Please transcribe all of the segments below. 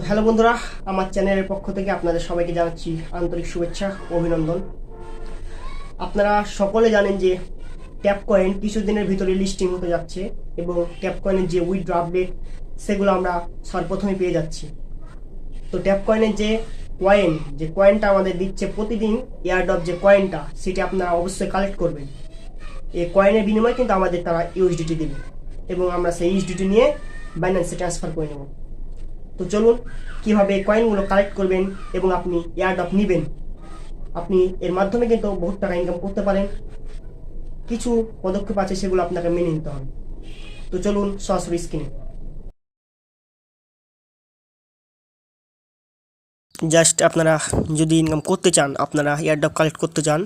Hello বন্ধুরা, আমার চ্যানেলের পক্ষ থেকে আপনাদের সবাইকে জানাচ্ছি আন্তরিক শুভেচ্ছা ও অভিনন্দন। আপনারা সকলে জানেন যে ট্যাপ কয়েন কিছুদিনের ভিতরে লিস্টিং হতে যাচ্ছে এবং ট্যাপ কয়েনের যে উইথড্র আপডেট সেগুলো আমরা সর্বপ্রথমে পেয়ে যাচ্ছি। তো ট্যাপ কয়েনের যে কয়েনটা আমাদের দিচ্ছে প্রতিদিন, এয়ারড্রপ যে কয়েনটা সেটি আপনারা অবশ্যই কালেক্ট করবেন। এই কয়েনের বিনিময়ে কিন্তু আমাদের তারা ইউএসডিটি দেবে এবং আমরা সেই ইউএসডিটি নিয়ে বাইন্যান্সে ট্রান্সফার করে নেব। তো চলুন কীভাবে কয়েনগুলো কালেক্ট করবেন এবং আপনি এয়ারড্রপ নেবেন। আপনি এর মাধ্যমে কিন্তু বহুত টাকা ইনকাম করতে পারেন। কিছু পদক্ষেপ আছে, সেগুলো আপনাকে মেনে নিতে হবে। তো চলুন সরাসরি স্ক্রিনে। জাস্ট আপনারা যদি ইনকাম করতে চান, আপনারা এয়ারড্রপ কালেক্ট করতে চান,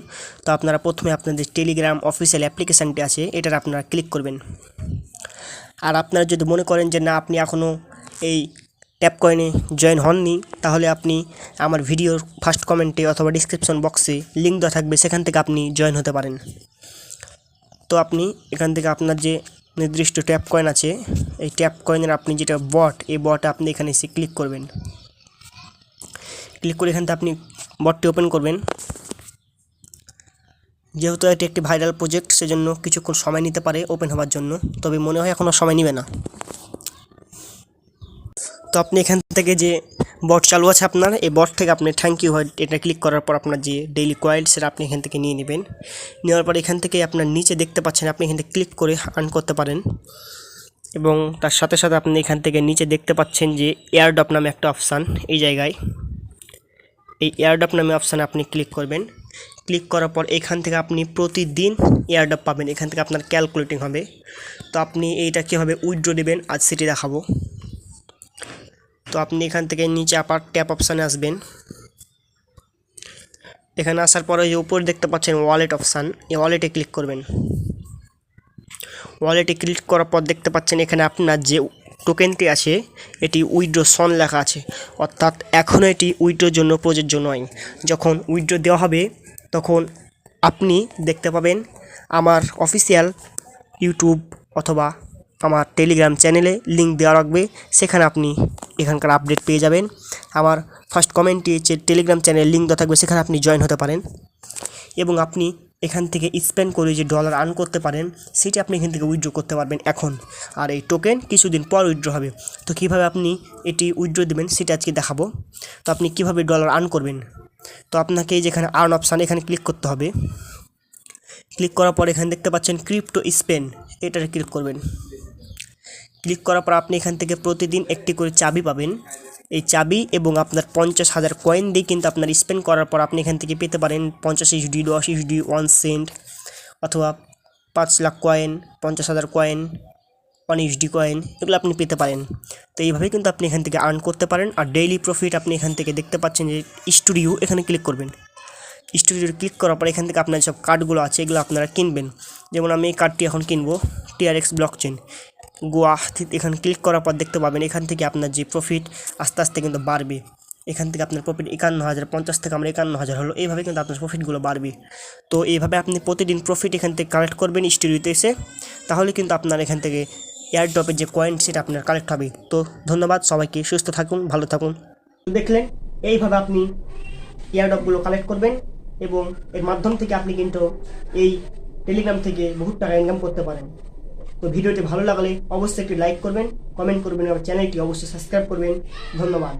তো আপনারা প্রথমে আপনাদের টেলিগ্রাম অফিসিয়াল অ্যাপ্লিকেশানটি আছে, এটার আপনারা ক্লিক করবেন। আর আপনারা যদি মনে করেন যে না, আপনি এখনও এই ট্যাপ কয়েনে জয়েন হননি, তাহলে আপনি আমার ভিডিওর ফার্স্ট কমেন্টে অথবা ডিসক্রিপশন বক্সে লিঙ্ক দেওয়া থাকবে, সেখান থেকে আপনি জয়েন হতে পারেন। তো আপনি এখান থেকে আপনার যে নির্দিষ্ট ট্যাপ কয়েন আছে, এই ট্যাপ কয়েনের আপনি যেটা বট, এই বটে আপনি এখানে এসে ক্লিক করবেন। ক্লিক করে এখান থেকে আপনি বটটি ওপেন করবেন। যেহেতু এটি একটি ভাইরাল প্রজেক্ট, সেজন্য কিছুক্ষণ সময় নিতে পারে ওপেন হওয়ার জন্য, তবে মনে হয় এখনও সময় নেবে না। তো আপনি এখান থেকে যে বট চালু আছে আপনার, এই বট থেকে আপনি থ্যাংক ইউ এটা ক্লিক করার পর আপনার যে ডেইলি কয়েন সেটা আপনি এখান থেকে নিয়ে নেবেন। নেওয়ার পর এখান থেকে আপনার নিচে দেখতে পাচ্ছেন, আপনি এখান থেকে ক্লিক করে আর্ন করতে পারেন। এবং তার সাথে সাথে আপনি এখান থেকে নিচে দেখতে পাচ্ছেন যে এয়ারড্রপ নামে একটা অপশান, এই জায়গায় এই এয়ারড্রপ নামে অপশানে আপনি ক্লিক করবেন। ক্লিক করার পর এখান থেকে আপনি প্রতিদিন এয়ারড্রপ পাবেন, এখান থেকে আপনার ক্যালকুলেটিং হবে। তো আপনি এইটা কীভাবে উইথড্র দেবেন আজ সেটি দেখাবো। তো আপনি এখান থেকে নিচে আবার ট্যাপ অপশানে আসবেন। এখানে আসার পরে যে উপরে দেখতে পাচ্ছেন ওয়ালেট অপশান, এই ওয়ালেটে ক্লিক করবেন। ওয়ালেটে ক্লিক করার পর দেখতে পাচ্ছেন এখানে আপনার যে টোকেনটি আছে এটি উইথড্র সন লেখা আছে, অর্থাৎ এখনও এটি উইথড্রোর জন্য প্রযোজ্য নয়। যখন উইথড্র দেওয়া হবে তখন আপনি দেখতে পাবেন আমার অফিসিয়াল ইউটিউব অথবা আমার টেলিগ্রাম চ্যানেলে লিঙ্ক দেওয়া রাখবে, সেখানে আপনি এখানকার আপডেট পেয়ে যাবেন। আমার ফার্স্ট কমেন্টে যে টেলিগ্রাম চ্যানেলের লিঙ্ক দেওয়া থাকবে, সেখানে আপনি জয়েন হতে পারেন এবং আপনি এখান থেকে স্পেন্ড করে যে ডলার আর্ন করতে পারেন, সেটি আপনি এখান থেকে উইথড্র করতে পারবেন এখন। আর এই টোকেন কিছুদিন পর উইথড্র হবে। তো কীভাবে আপনি এটি উইথড্র দেবেন সেটা আজকে দেখাবো। তো আপনি কীভাবে ডলার আর্ন করবেন, তো আপনাকে এই যেখানে আর্ন অপশান, এখানে ক্লিক করতে হবে। ক্লিক করার পর এখানে দেখতে পাচ্ছেন ক্রিপ্টো স্পেন্ড, এটাতে ক্লিক করবেন। ক্লিক করার পর আপনি এখান থেকে প্রতিদিন একটি করে চাবি পাবেন। এই চাবি এবং আপনার 50,000 কয়েন দিয়ে কিন্তু আপনার স্পেন্ড করার পর আপনি এখান থেকে পেতে পারেন 50 ইউএসডি, 10 ইউএসডি, 1 সেন্ট, অথবা 5 lakh coin, 50,000 coin, 1 USD coin, এগুলো আপনি পেতে পারেন। তো এইভাবেই কিন্তু আপনি এখান থেকে আর্ন করতে পারেন। আর ডেইলি প্রফিট আপনি এখান থেকে দেখতে পাচ্ছেন যে স্টুডিও, এখানে ক্লিক করবেন। স্টুডিও ক্লিক করার পর এখান থেকে আপনার সব কার্ডগুলো আছে এগুলো আপনারা কিনবেন। যেমন আমি এই কার্ডটি এখন কিনবো, TRX ব্লকচেন গোয়া। এখানে ক্লিক করার পর দেখতে পাবেন এখান থেকে আপনার যে প্রফিট আস্তে আস্তে কিন্তু বাড়বে। এখান থেকে আপনার প্রফিট 51,000, 50 থেকে আমরা 51,000 হলো, এইভাবে কিন্তু আপনার প্রফিটগুলো বাড়বে। তো এইভাবে আপনি প্রতিদিন প্রফিট এখান থেকে কালেক্ট করবেন স্টুডিওতে এসে, তাহলে কিন্তু আপনার এখান থেকে এয়ারড্রপের যে কয়েন সেটা আপনার কালেক্ট হবে। তো ধন্যবাদ সবাইকে, সুস্থ থাকুন, ভালো থাকুন। দেখলেন, এইভাবে আপনি এয়ারড্রপগুলো কালেক্ট করবেন এবং এর মাধ্যম থেকে আপনি কিন্তু এই টেলিগ্রাম থেকে বহুত টাকা ইনকাম করতে পারেন। তো ভিডিওটি ভালো লাগলে অবশ্যই একটি লাইক করবেন, কমেন্ট করবেন এবং চ্যানেলটি অবশ্যই সাবস্ক্রাইব করবেন। ধন্যবাদ।